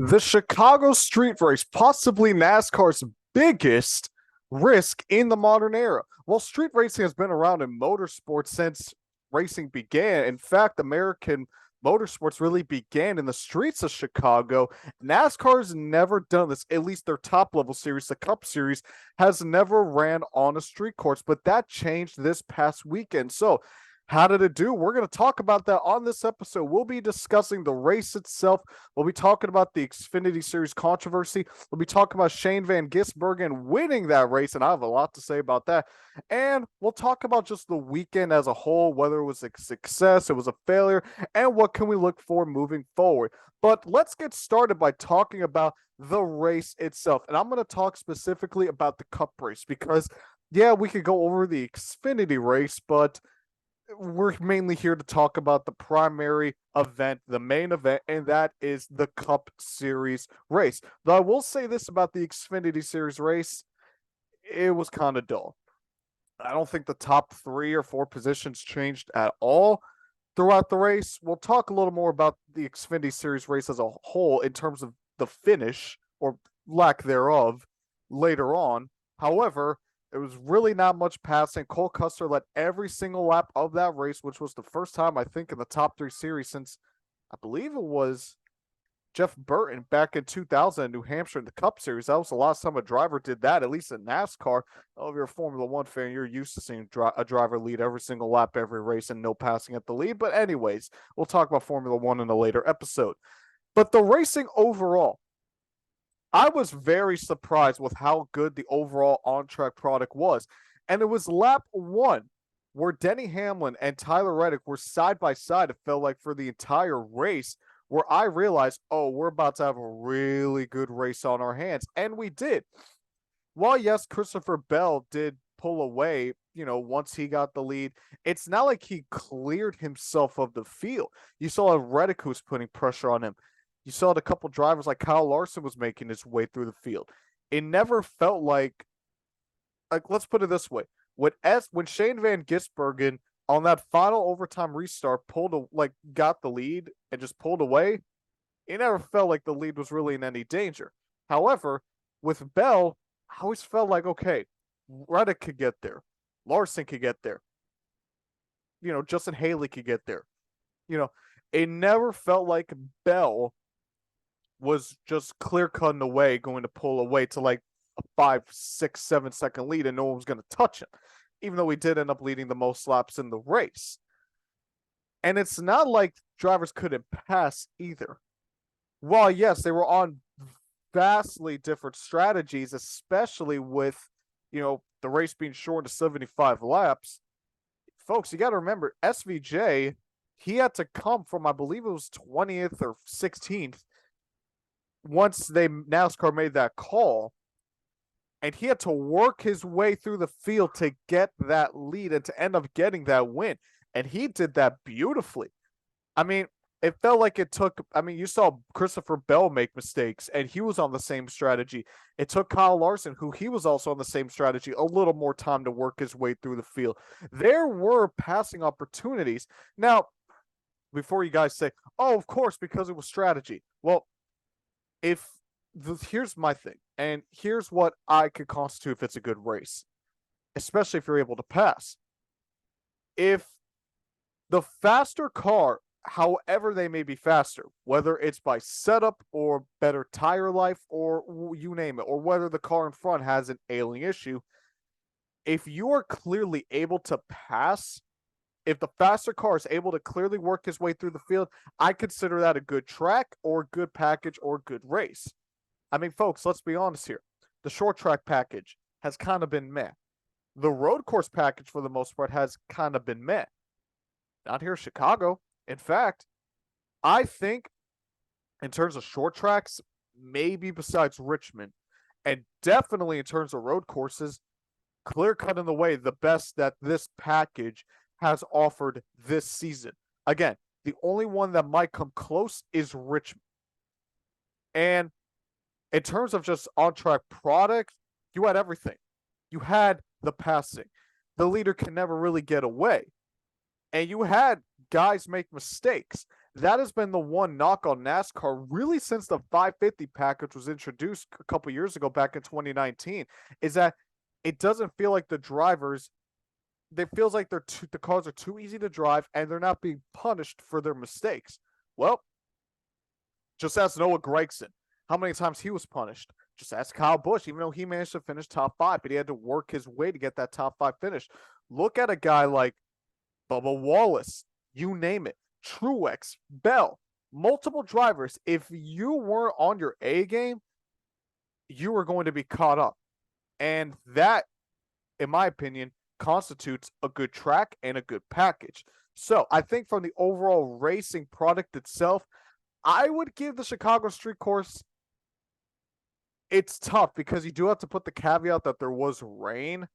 The Chicago street race, possibly NASCAR's biggest risk in the modern era. While street racing has been around in motorsports since racing began, in fact, American motorsports really began in the streets of Chicago. NASCAR's never done this, at least their top level series, the Cup Series, has never ran on a street course, but that changed this past weekend. So, how did it do? We're going to talk about that on this episode. We'll be discussing the race itself. We'll be talking about the Xfinity Series controversy. We'll be talking about Shane Van Gisbergen winning that race, and I have a lot to say about that. And we'll talk about just the weekend as a whole, whether it was a success, it was a failure, and what can we look for moving forward. But let's get started by talking about the race itself. And I'm going to talk specifically about the Cup race because, yeah, we could go over the Xfinity race, but we're mainly here to talk about the primary event, the main event, and that is the Cup Series race. Though I will say this about the Xfinity Series race, it was kind of dull. I don't think the top 3 or 4 positions changed at all throughout the race. We'll talk a little more about the Xfinity Series race as a whole in terms of the finish or lack thereof later on. However, it was really not much passing. Cole Custer led every single lap of that race, which was the first time, I think, in the top 3 series since I believe it was Jeff Burton back in 2000 in New Hampshire in the Cup Series. That was the last time a driver did that, at least in NASCAR. Oh, if you're a Formula One fan, you're used to seeing a driver lead every single lap, every race, and no passing at the lead. But anyways, we'll talk about Formula One in a later episode. But the racing overall, I was very surprised with how good the overall on-track product was. And it was lap 1 where Denny Hamlin and Tyler Reddick were side by side, it felt like, for the entire race, where I realized, oh, we're about to have a really good race on our hands. And we did. While, yes, Christopher Bell did pull away, once he got the lead, it's not like he cleared himself of the field. You saw Reddick who was putting pressure on him. You saw a couple drivers like Kyle Larson was making his way through the field. It never felt like let's put it this way. When Shane Van Gisbergen on that final overtime restart got the lead and just pulled away, it never felt like the lead was really in any danger. However, with Bell, I always felt like, okay, Reddick could get there. Larson could get there. Justin Haley could get there. It never felt like Bell was just clear cutting away, going to pull away to like a 5, 6, 7 second lead, and no one was going to touch him, even though he did end up leading the most laps in the race. And it's not like drivers couldn't pass either. While, yes, they were on vastly different strategies, especially with, the race being shortened to 75 laps. Folks, you got to remember, SVJ, he had to come from, I believe it was 20th or 16th, once NASCAR made that call, and he had to work his way through the field to get that lead and to end up getting that win. And he did that beautifully. I mean, it felt like you saw Christopher Bell make mistakes, and he was on the same strategy. It took Kyle Larson, who he was also on the same strategy, a little more time to work his way through the field. There were passing opportunities. Now, before you guys say, oh, of course, because it was strategy. Well, here's my thing, and here's what I could constitute if it's a good race, especially if you're able to pass. If the faster car, however they may be faster, whether it's by setup or better tire life or you name it, or whether the car in front has an ailing issue, if you are clearly able to pass, if the faster car is able to clearly work his way through the field, I consider that a good track or good package or good race. I mean, folks, let's be honest here. The short track package has kind of been meh. The road course package, for the most part, has kind of been meh. Not here in Chicago. In fact, I think in terms of short tracks, maybe besides Richmond, and definitely in terms of road courses, clear cut in the way the best that this package has offered this season. Again, the only one that might come close is Richmond. And in terms of just on-track product, you had everything. You had the passing. The leader can never really get away. And you had guys make mistakes. That has been the one knock on NASCAR really since the 550 package was introduced a couple years ago back in 2019, is that it doesn't feel like the drivers, it feels like the cars are too easy to drive and they're not being punished for their mistakes. Well, just ask Noah Gragson how many times he was punished. Just ask Kyle Busch, even though he managed to finish top five, but he had to work his way to get that top five finish. Look at a guy like Bubba Wallace, you name it, Truex, Bell, multiple drivers. If you weren't on your A game, you were going to be caught up. And that, in my opinion, constitutes a good track and a good package. So I think from the overall racing product itself, I would give the Chicago Street Course. It's tough because you do have to put the caveat that there was rain.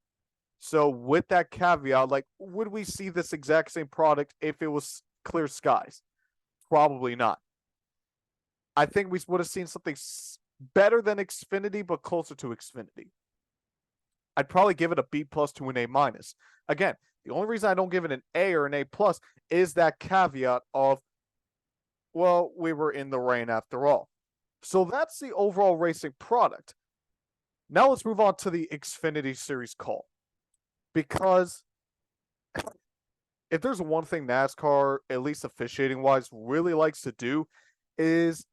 So with that caveat, like, would we see this exact same product if it was clear skies? Probably not. I think we would have seen something better than Xfinity, but closer to Xfinity. I'd probably give it a B plus to an A minus. Again, the only reason I don't give it an A or an A plus is that caveat of, well, we were in the rain after all. So that's the overall racing product. Now let's move on to the Xfinity Series call. Because if there's one thing NASCAR, at least officiating wise, really likes to do, is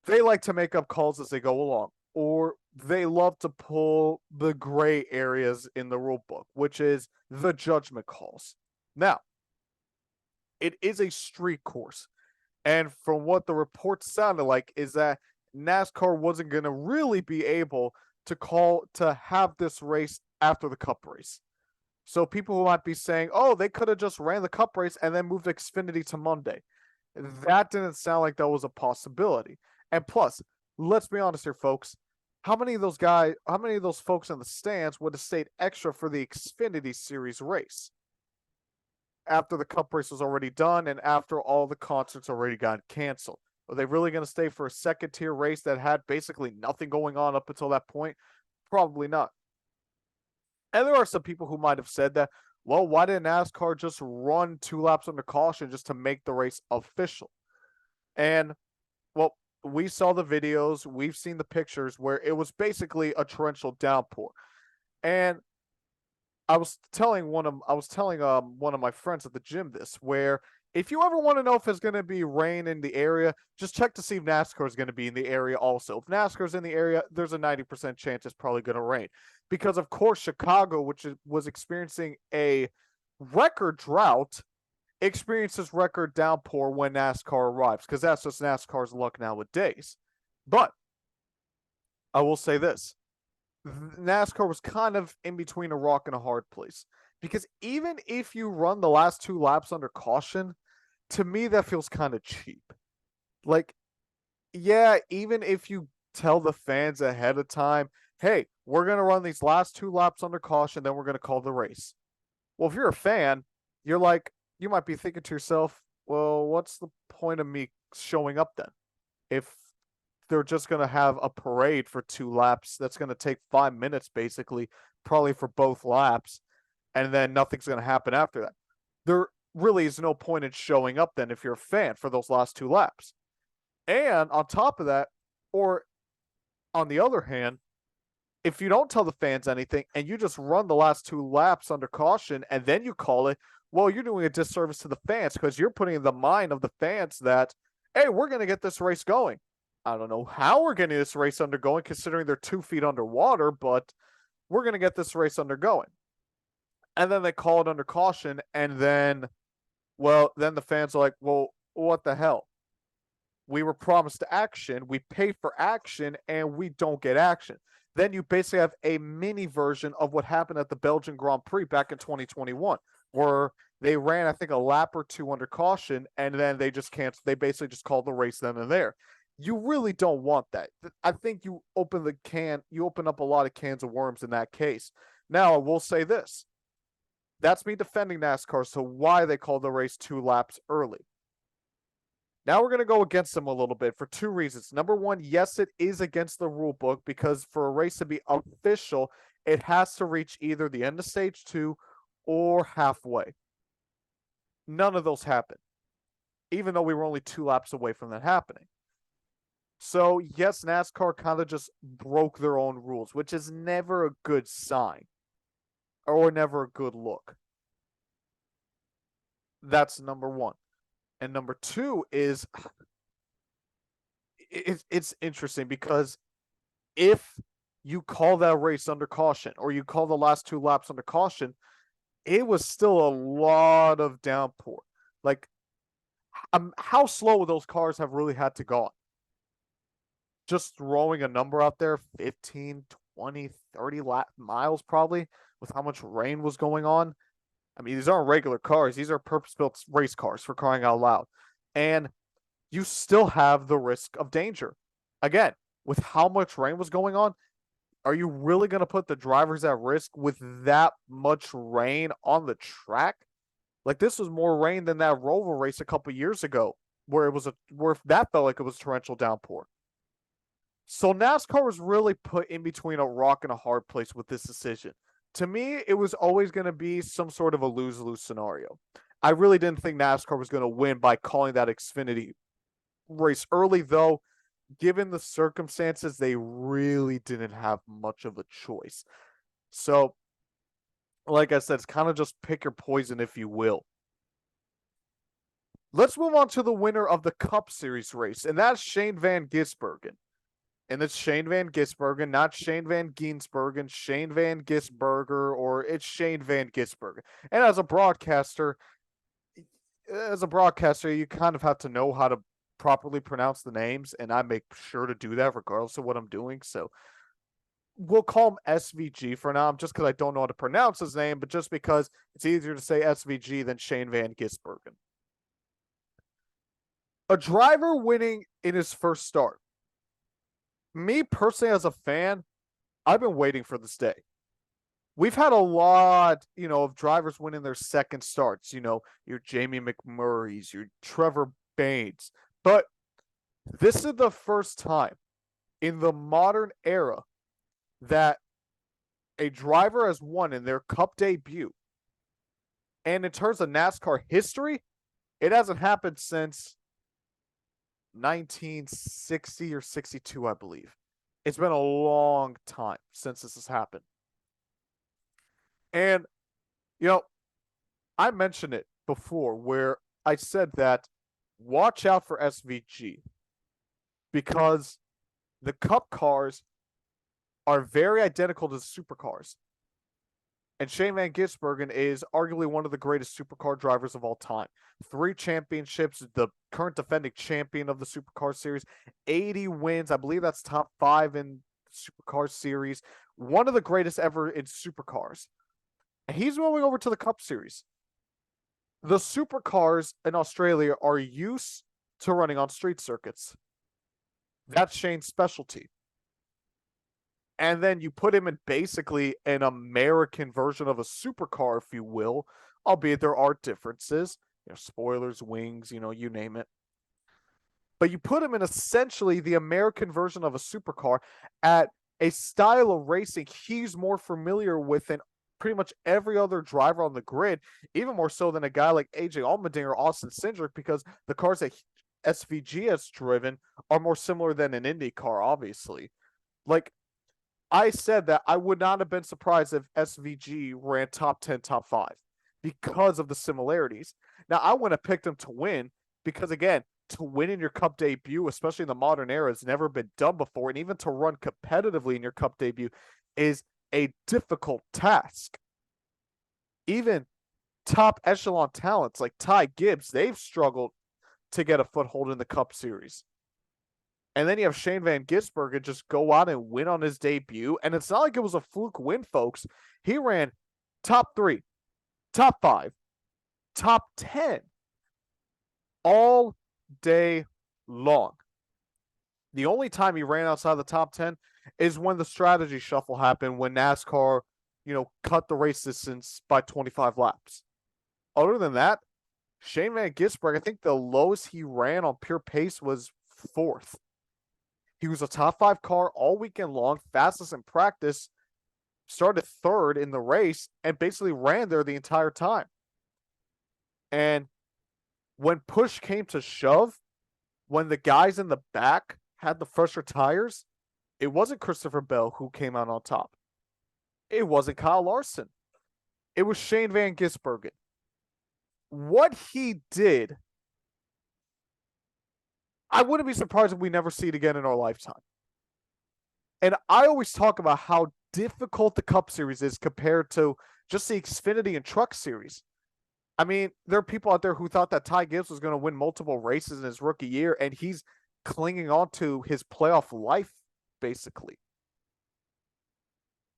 they like to make up calls as they go along, or they love to pull the gray areas in the rule book, which is the judgment calls. Now, it is a street course, and from what the reports sounded like is that NASCAR wasn't going to really be able to have this race after the Cup race. So people who might be saying, oh, they could have just ran the Cup race and then moved Xfinity to Monday. That didn't sound like that was a possibility. And plus, let's be honest here, folks. How many of those folks in the stands would have stayed extra for the Xfinity Series race after the Cup race was already done and after all the concerts already got canceled? Are they really going to stay for a second tier race that had basically nothing going on up until that point? Probably not. And there are some people who might have said that, well, why didn't NASCAR just run 2 laps under caution just to make the race official? And, well, we saw the videos, we've seen the pictures where it was basically a torrential downpour. And I was telling one of my friends at the gym this, where if you ever want to know if there's going to be rain in the area, just check to see if NASCAR is going to be in the area also. If NASCAR is in the area, there's a 90% chance it's probably going to rain. Because, of course, Chicago, was experiencing a record drought, experiences record downpour when NASCAR arrives, because that's just NASCAR's luck nowadays. But I will say this. NASCAR was kind of in between a rock and a hard place. Because even if you run the last 2 laps under caution, to me that feels kind of cheap. Like, yeah, even if you tell the fans ahead of time, hey, we're going to run these last 2 laps under caution, then we're going to call the race. Well, if you're a fan, you might be thinking to yourself, well, what's the point of me showing up then? If they're just going to have a parade for 2 laps, that's going to take 5 minutes basically, probably for both laps, and then nothing's going to happen after that. There really is no point in showing up then if you're a fan for those last 2 laps. And on top of that, or on the other hand, if you don't tell the fans anything and you just run the last 2 laps under caution and then you call it, well, you're doing a disservice to the fans because you're putting in the mind of the fans that, hey, we're going to get this race going. I don't know how we're getting this race undergoing considering they're 2 feet underwater, but we're going to get this race undergoing. And then they call it under caution, and then the fans are like, well, what the hell? We were promised action, we paid for action, and we don't get action. Then you basically have a mini version of what happened at the Belgian Grand Prix back in 2021, where they ran, I think, a lap or 2 under caution, and then they just canceled. They basically just called the race then and there. You really don't want that. I think you open up a lot of cans of worms in that case. Now, I will say this. That's me defending NASCAR, so why they called the race 2 laps early. Now we're going to go against them a little bit for 2 reasons. Number one, yes, it is against the rule book because for a race to be official, it has to reach either the end of stage 2 or halfway. None of those happen. even though we were only 2 laps away from that happening. So, yes, NASCAR kind of just broke their own rules, which is never a good sign or never a good look. That's number one. And number two is it's interesting because if you call that race under caution or you call the last 2 laps under caution, it was still a lot of downpour. Like, how slow would those cars have really had to go? Just throwing a number out there, 15, 20, 30 miles probably, with how much rain was going on. I mean, these aren't regular cars. These are purpose-built race cars, for crying out loud. And you still have the risk of danger. Again, with how much rain was going on, are you really going to put the drivers at risk with that much rain on the track? Like, this was more rain than that Roval race a couple years ago, where that felt like it was torrential downpour. So NASCAR was really put in between a rock and a hard place with this decision. To me, it was always going to be some sort of a lose-lose scenario. I really didn't think NASCAR was going to win by calling that Xfinity race early, though. Given the circumstances, they really didn't have much of a choice. So, like I said, it's kind of just pick your poison, if you will. Let's move on to the winner of the Cup Series race, and that's Shane Van Gisbergen. And it's Shane Van Gisbergen, not Shane Van Ginsbergen, Shane Van Gisberger, or it's Shane Van Gisbergen. And as a broadcaster, you kind of have to know how to properly pronounce the names, and I make sure to do that regardless of what I'm doing. So we'll call him SVG for now, just because I don't know how to pronounce his name, but just because it's easier to say SVG than Shane Van Gisbergen. A driver winning in his first start. Me personally, as a fan, I've been waiting for this day. We've had a lot, of drivers winning their second starts. Your Jamie McMurray's, your Trevor Baynes. But this is the first time in the modern era that a driver has won in their Cup debut. And in terms of NASCAR history, it hasn't happened since 1960 or 62, I believe. It's been a long time since this has happened. And, I mentioned it before where I said that watch out for SVG because the Cup cars are very identical to the supercars. And Shane Van Gisbergen is arguably one of the greatest supercar drivers of all time. 3 championships, the current defending champion of the supercar series, 80 wins. I believe that's top 5 in supercar series. One of the greatest ever in supercars. And he's moving over to the Cup series. The supercars in Australia are used to running on street circuits. That's Shane's specialty. And then you put him in basically an American version of a supercar, if you will, albeit there are differences, spoilers, wings, you name it. But you put him in essentially the American version of a supercar at a style of racing he's more familiar with than pretty much every other driver on the grid, even more so than a guy like AJ Allmendinger or Austin Cindric, because the cars that SVG has driven are more similar than an Indy car, obviously. Like, I said that I would not have been surprised if SVG ran top 10, top 5 because of the similarities. Now, I wouldn't have picked him to win because, again, to win in your Cup debut, especially in the modern era, has never been done before. And even to run competitively in your Cup debut is a difficult task. Even top echelon talents like Ty Gibbs, they've struggled to get a foothold in the Cup series. And then you have Shane Van Gisbergen just go out and win on his debut. And it's not like it was a fluke win, folks. He ran top 3, top 5, top 10 all day long. The only time he ran outside the top 10 is when the strategy shuffle happened, when NASCAR, cut the race distance by 25 laps. Other than that, Shane Van Gisbergen, I think the lowest he ran on pure pace was 4th. He was a top 5 car all weekend long, fastest in practice, started 3rd in the race, and basically ran there the entire time. And when push came to shove, when the guys in the back had the fresher tires, it wasn't Christopher Bell who came out on top. It wasn't Kyle Larson. It was Shane Van Gisbergen. What he did, I wouldn't be surprised if we never see it again in our lifetime. And I always talk about how difficult the Cup Series is compared to just the Xfinity and Truck Series. I mean, there are people out there who thought that Ty Gibbs was going to win multiple races in his rookie year, and he's clinging on to his playoff life, basically.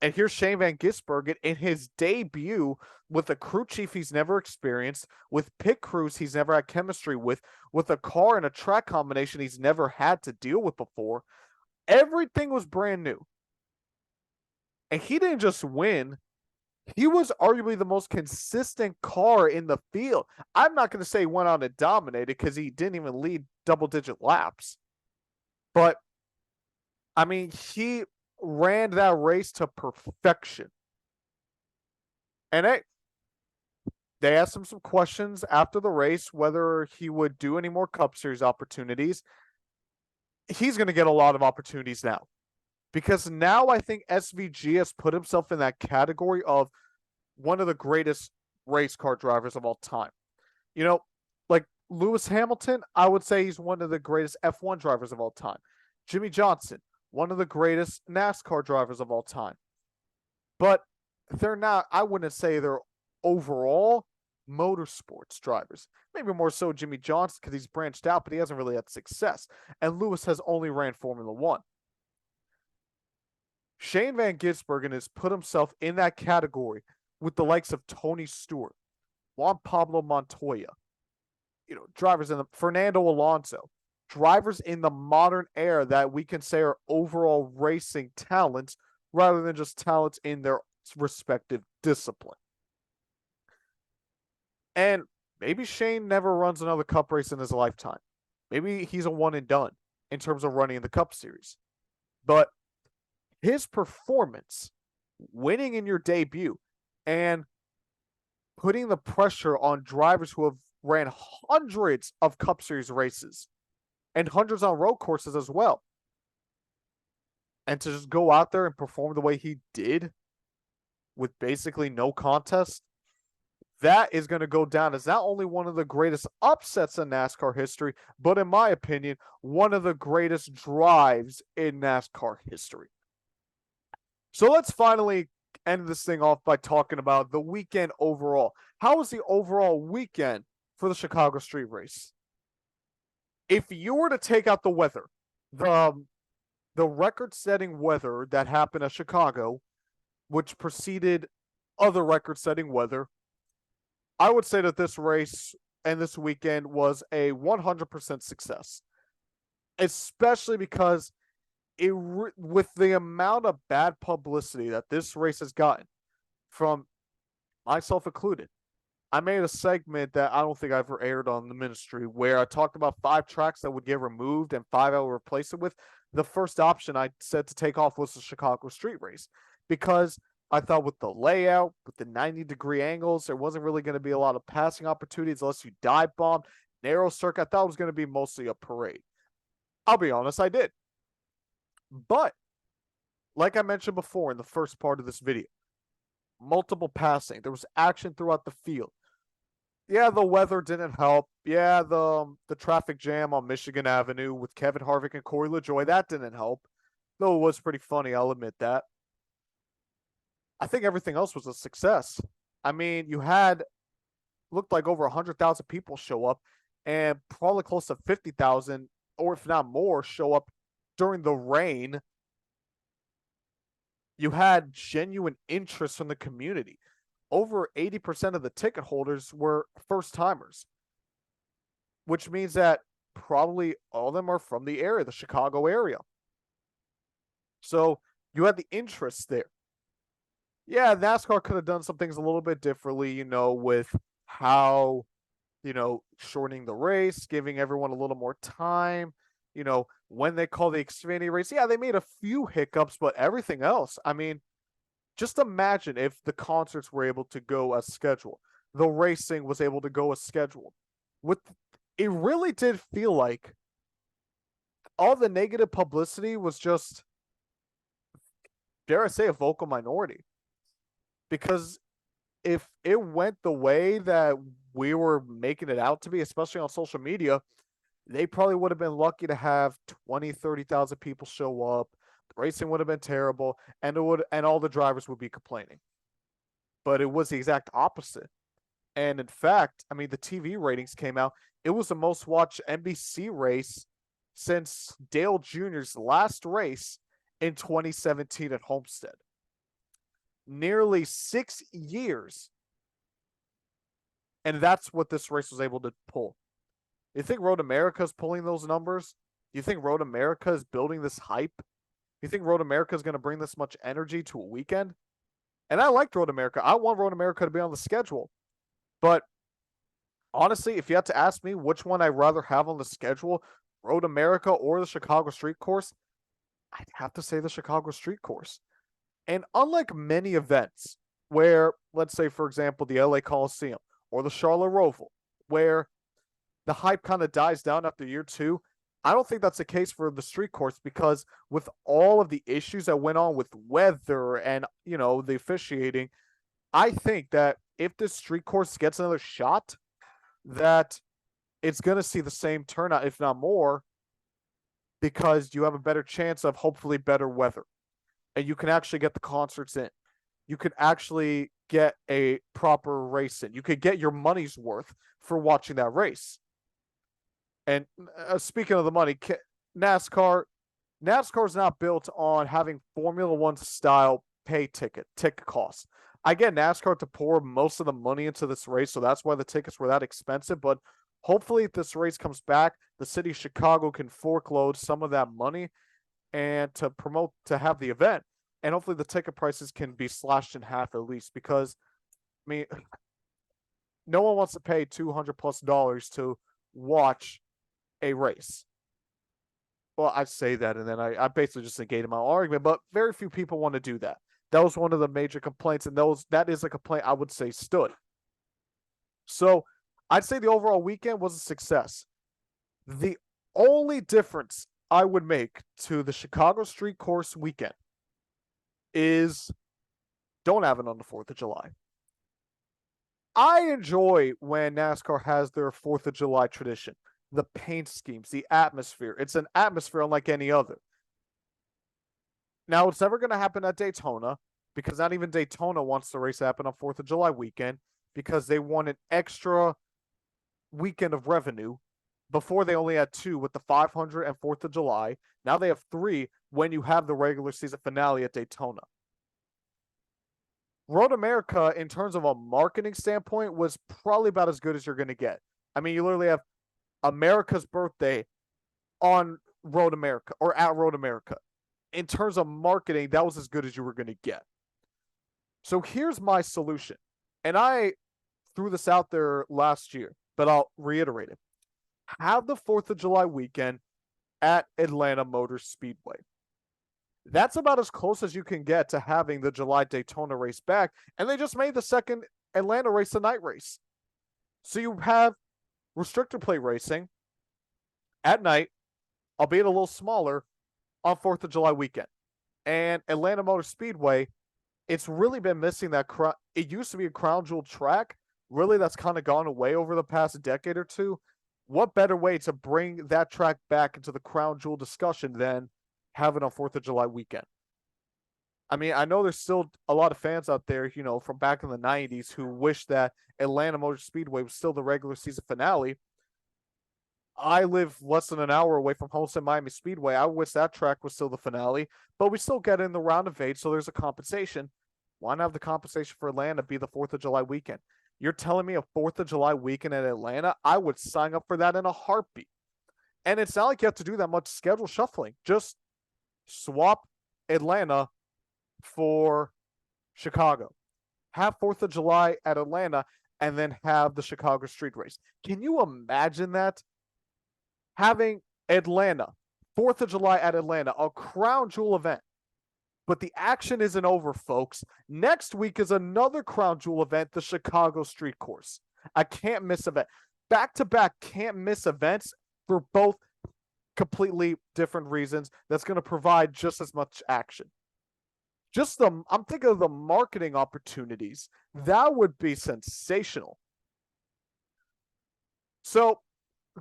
And here's Shane Van Gisbergen in his debut with a crew chief he's never experienced, with pit crews he's never had chemistry with a car and a track combination he's never had to deal with before. Everything was brand new. And he didn't just win. He was arguably the most consistent car in the field. I'm not going to say he went on and dominated because he didn't even lead double-digit laps. But, I mean, he ran that race to perfection. And they asked him some questions after the race, whether he would do any more Cup Series opportunities. He's going to get a lot of opportunities now. Because now I think SVG has put himself in that category of one of the greatest race car drivers of all time. You know, like Lewis Hamilton, I would say he's one of the greatest F1 drivers of all time. Jimmy Johnson, one of the greatest NASCAR drivers of all time. But they're not, I wouldn't say they're overall motorsports drivers. Maybe more so Jimmy Johnson because he's branched out, but he hasn't really had success. And Lewis has only ran Formula One. Shane Van Gisbergen has put himself in that category with the likes of Tony Stewart, Juan Pablo Montoya, drivers in the Fernando Alonso, drivers in the modern era that we can say are overall racing talents rather than just talents in their respective discipline. And maybe Shane never runs another Cup race in his lifetime. Maybe he's a one and done in terms of running in the Cup Series. But his performance, winning in your debut, and putting the pressure on drivers who have ran hundreds of Cup Series races and hundreds on road courses as well. And to just go out there and perform the way he did with basically no contest, that is going to go down as not only one of the greatest upsets in NASCAR history, but in my opinion, one of the greatest drives in NASCAR history. So let's finally end this thing off by talking about the weekend overall. How was the overall weekend for the Chicago Street Race? If you were to take out the weather, the record-setting weather that happened at Chicago, which preceded other record-setting weather, I would say that this race and this weekend was a 100% success, especially because with the amount of bad publicity that this race has gotten, from myself included. I made a segment that I don't think I've ever aired on the ministry where I talked about 5 tracks that would get removed and 5 I would replace it with. The first option I said to take off was the Chicago Street Race, because I thought with the layout, with the 90-degree angles, there wasn't really going to be a lot of passing opportunities unless you dive bombed. Narrow circuit, I thought it was going to be mostly a parade. I'll be honest, I did. But, like I mentioned before in the first part of this video, multiple passing. There was action throughout the field. Yeah, the weather didn't help. Yeah, the traffic jam on Michigan Avenue with Kevin Harvick and Corey LaJoie, that didn't help. Though it was pretty funny, I'll admit that. I think everything else was a success. I mean, looked like over 100,000 people show up, and probably close to 50,000, or if not more, show up during the rain. You had genuine interest from the community. Over 80% of the ticket holders were first-timers, which means that probably all of them are from the area, the Chicago area. So you had the interest there. Yeah, NASCAR could have done some things a little bit differently, with how, shortening the race, giving everyone a little more time, when they call the Xfinity race. Yeah, they made a few hiccups, but everything else, I mean, just imagine if the concerts were able to go as scheduled, the racing was able to go as scheduled. With it really did feel like all the negative publicity was just, dare I say, a vocal minority. Because if it went the way that we were making it out to be, especially on social media, they probably would have been lucky to have 20, 30,000 people show up. The racing would have been terrible, and all the drivers would be complaining. But it was the exact opposite. And in fact, I mean, the TV ratings came out. It was the most watched NBC race since Dale Jr.'s last race in 2017 at Homestead. Nearly 6 years. And that's what this race was able to pull. You think Road America is pulling those numbers? You think Road America is building this hype? You think Road America is going to bring this much energy to a weekend? And I liked Road America. I want Road America to be on the schedule. But honestly, if you had to ask me which one I'd rather have on the schedule, Road America or the Chicago Street Course, I'd have to say the Chicago Street Course. And unlike many events where, let's say, for example, the LA Coliseum or the Charlotte Roval, where the hype kind of dies down after year two, I don't think that's the case for the street course, because with all of the issues that went on with weather and, the officiating, I think that if this street course gets another shot, that it's going to see the same turnout, if not more, because you have a better chance of hopefully better weather. And you can actually get the concerts in. You could actually get a proper race in. You could get your money's worth for watching that race. And speaking of the money, NASCAR is not built on having Formula One style ticket costs. I get NASCAR to pour most of the money into this race, so that's why the tickets were that expensive. But hopefully, if this race comes back, the city of Chicago can forkload some of that money and to have the event. And hopefully the ticket prices can be slashed in half at least, because, I mean, no one wants to pay $200+ to watch a race. Well, I say that, and then I basically just negated my argument, but very few people want to do that. That was one of the major complaints, and that is a complaint I would say stood. So I'd say the overall weekend was a success. The only difference I would make to the Chicago Street Course weekend is don't have it on the 4th of July. I enjoy when NASCAR has their 4th of July tradition. The paint schemes, the atmosphere. It's an atmosphere unlike any other. Now, it's never going to happen at Daytona, because not even Daytona wants the race to happen on 4th of July weekend, because they want an extra weekend of revenue. Before, they only had 2 with the 500 and 4th of July. Now they have 3 when you have the regular season finale at Daytona. Road America, in terms of a marketing standpoint, was probably about as good as you're going to get. I mean, you literally have America's birthday on Road America or at Road America. In terms of marketing, that was as good as you were going to get. So here's my solution. And I threw this out there last year, but I'll reiterate it. Have the 4th of July weekend at Atlanta Motor Speedway. That's about as close as you can get to having the July Daytona race back. And they just made the second Atlanta race a night race. So you have restrictor plate racing at night, albeit a little smaller, on 4th of July weekend. And Atlanta Motor Speedway, it's really been missing that. It used to be a crown jewel track. Really, that's kind of gone away over the past decade or two. What better way to bring that track back into the crown jewel discussion than have it on 4th of July weekend? I mean, I know there's still a lot of fans out there, from back in the 90s who wish that Atlanta Motor Speedway was still the regular season finale. I live less than an hour away from Homestead Miami Speedway. I wish that track was still the finale, but we still get in the round of 8, so there's a compensation. Why not have the compensation for Atlanta be the 4th of July weekend? You're telling me a 4th of July weekend at Atlanta? I would sign up for that in a heartbeat. And it's not like you have to do that much schedule shuffling. Just swap Atlanta for Chicago. Have 4th of July at Atlanta, and then have the Chicago Street Race. Can you imagine that? Having Atlanta, 4th of July at Atlanta, a crown jewel event. But the action isn't over, folks. Next week is another crown jewel event, the Chicago Street Course. I can't miss event. back-to-back can't miss events for both completely different reasons that's going to provide just as much action. I'm thinking of the marketing opportunities. That would be sensational. So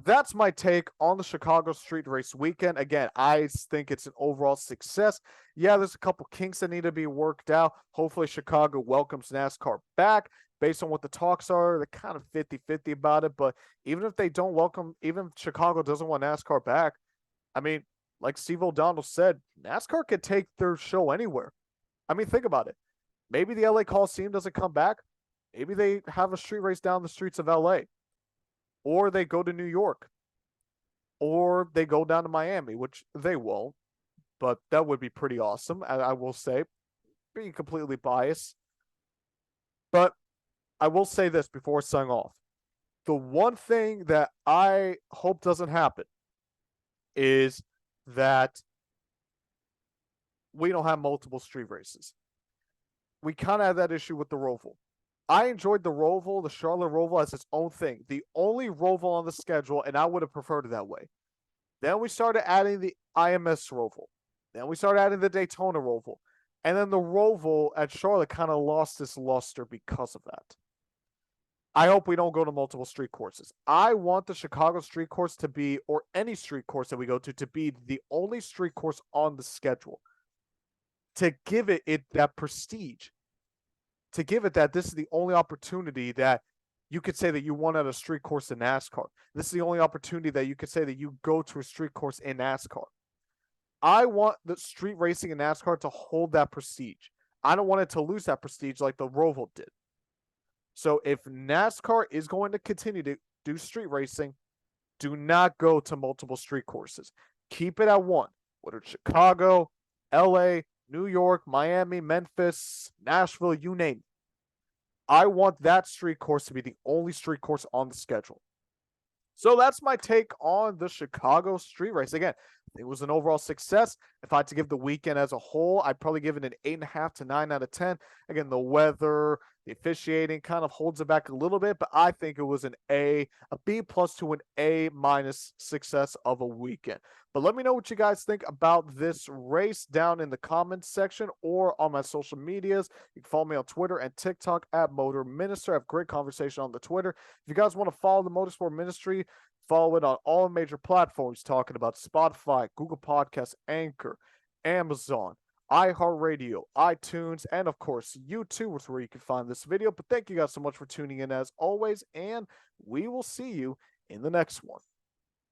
that's my take on the Chicago Street Race weekend. Again, I think it's an overall success. Yeah, there's a couple kinks that need to be worked out. Hopefully, Chicago welcomes NASCAR back. Based on what the talks are, they're kind of 50-50 about it. But even if they don't welcome, even if Chicago doesn't want NASCAR back, I mean, like Steve O'Donnell said, NASCAR could take their show anywhere. I mean, think about it. Maybe the LA Coliseum doesn't come back. Maybe they have a street race down the streets of LA, or they go to New York, or they go down to Miami, which they won't, but that would be pretty awesome. I will say, being completely biased. But I will say this before signing off. The one thing that I hope doesn't happen is that we don't have multiple street races. We kind of have that issue with the Roval. I enjoyed the Roval, the Charlotte Roval, as its own thing. The only Roval on the schedule, and I would have preferred it that way. Then we started adding the IMS Roval. Then we started adding the Daytona Roval. And then the Roval at Charlotte kind of lost its luster because of that. I hope we don't go to multiple street courses. I want the Chicago street course to be, or any street course that we go to be the only street course on the schedule. To give it that prestige. To give it that this is the only opportunity that you could say that you won at a street course in NASCAR. This is the only opportunity that you could say that you go to a street course in NASCAR. I want the street racing in NASCAR to hold that prestige. I don't want it to lose that prestige like the Roval did. So if NASCAR is going to continue to do street racing, do not go to multiple street courses. Keep it at one, whether it's Chicago, LA, New York, Miami, Memphis, Nashville, you name it. I want that street course to be the only street course on the schedule. So that's my take on the Chicago street race. Again, it was an overall success. If I had to give the weekend as a whole, I'd probably give it an 8.5 to 9 out of 10. Again, the weather, the officiating kind of holds it back a little bit, but I think it was a B plus to an A minus success of a weekend. But let me know what you guys think about this race down in the comments section or on my social medias. You can follow me on Twitter and TikTok at Motor Minister. I have great conversation on the Twitter. If you guys want to follow the Motorsport Ministry, follow it on all major platforms, talking about Spotify, Google Podcasts, Anchor, Amazon, iHeartRadio, iTunes, and of course, YouTube is where you can find this video. But thank you guys so much for tuning in as always, and we will see you in the next one.